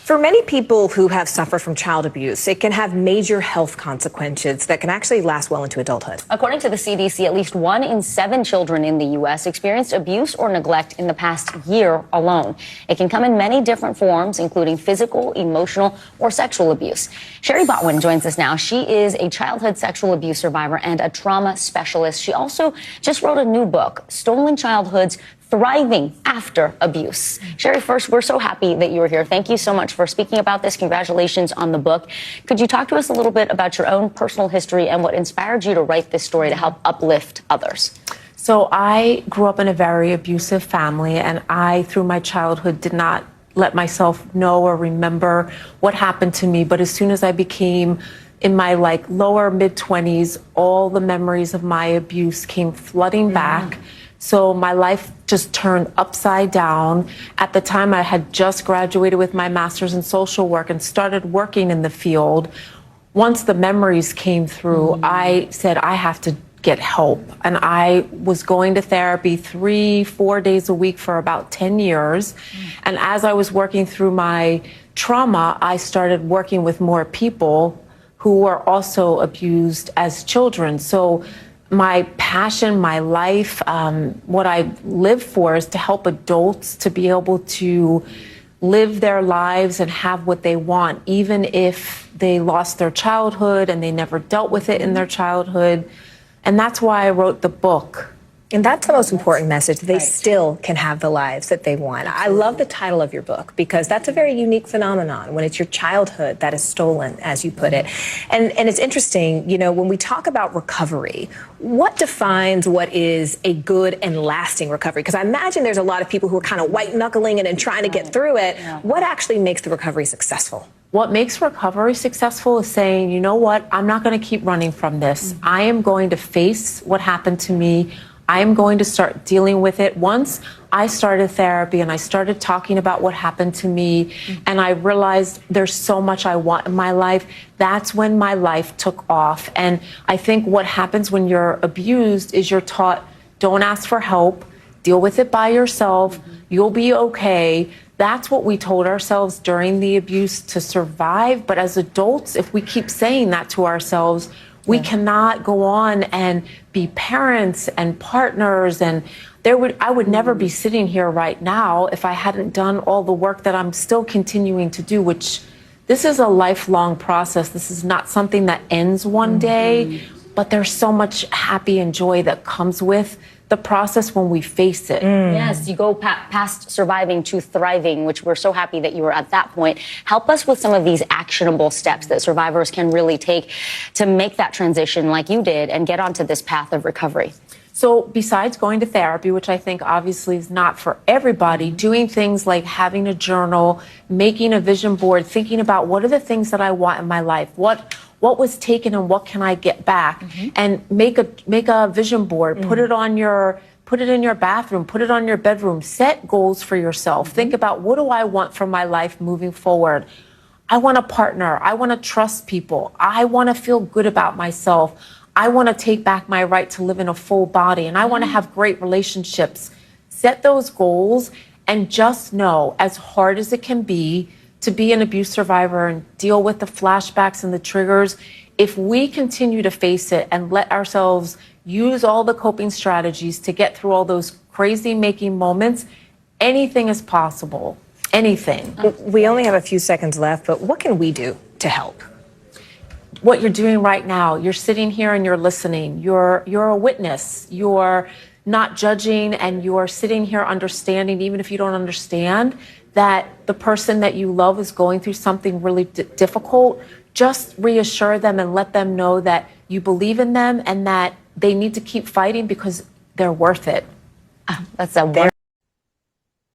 For many people who have suffered from child abuse, it can have major health consequences that can actually last well into adulthood. According to the CDC, at least 1 in 7 children in the U.S. experienced abuse or neglect in the past year alone. It can come in many different forms, including physical, emotional, or sexual abuse. Shari Botwin joins us now. She is a childhood sexual abuse survivor and a trauma specialist. She also just wrote a new book, Stolen Childhoods: Thriving After Abuse. Shari, first, we're so happy that you were here. Thank you so much for speaking about this. Congratulations on the book. Could you talk to us a little bit about your own personal history and what inspired you to write this story to help uplift others? So I grew up in a very abusive family, and I, through my childhood, did not let myself know or remember what happened to me. But as soon as I became in my lower mid-20s, all the memories of my abuse came flooding back. So my life just turned upside down. At the time, I had just graduated with my master's in social work and started working in the field. Once the memories came through, I said, I have to get help. And I was going to therapy 3-4 days a week for about 10 years. And as I was working through my trauma, I started working with more people who were also abused as children. So my passion, my life, what I live for is to help adults to be able to live their lives and have what they want, even if they lost their childhood and they never dealt with it in their childhood. And that's why I wrote the book. And that's the most important message. They still can have the lives that they want. I love the title of your book because that's a very unique phenomenon when it's your childhood that is stolen, as you put it. And it's interesting, you know, when we talk about recovery, what defines what is a good and lasting recovery? Because I imagine there's a lot of people who are kind of white-knuckling it and trying to get through it. What actually makes the recovery successful? What makes recovery successful is saying, you know what, I'm not going to keep running from this. I am going to face what happened to me. I am going to start dealing with it. Once I started therapy and I started talking about what happened to me, and I realized there's so much I want in my life, that's when my life took off. And I think what happens when you're abused is you're taught, don't ask for help, deal with it by yourself, you'll be okay. That's what we told ourselves during the abuse to survive. But as adults, if we keep saying that to ourselves, we cannot go on and be parents and partners. And I would never be sitting here right now if I hadn't done all the work that I'm still continuing to do, which this is a lifelong process. This is not something that ends one day, but there's so much happy and joy that comes with the process when we face it. Yes, you go past surviving to thriving, which we're so happy that you were at that point. Help us with some of these actionable steps that survivors can really take to make that transition like you did and get onto this path of recovery. So besides going to therapy, which I think obviously is not for everybody, doing things like having a journal, making a vision board, thinking about what are the things that I want in my life, what was taken and what can I get back, and make a vision board, put it in your bathroom, put it on your bedroom, set goals for yourself. Think about, what do I want from my life moving forward? I want a partner. I want to trust people. I want to feel good about myself. I want to take back my right to live in a full body, and I want to have great relationships. Set those goals and just know, as hard as it can be to be an abuse survivor and deal with the flashbacks and the triggers, if we continue to face it and let ourselves use all the coping strategies to get through all those crazy making moments, anything is possible. Anything. We only have a few seconds left, but what can we do to help? What you're doing right now, you're sitting here and you're listening. You're a witness. You're not judging, and you're sitting here understanding, even if you don't understand, that the person that you love is going through something really difficult. Just reassure them and let them know that you believe in them and that they need to keep fighting because they're worth it. That's a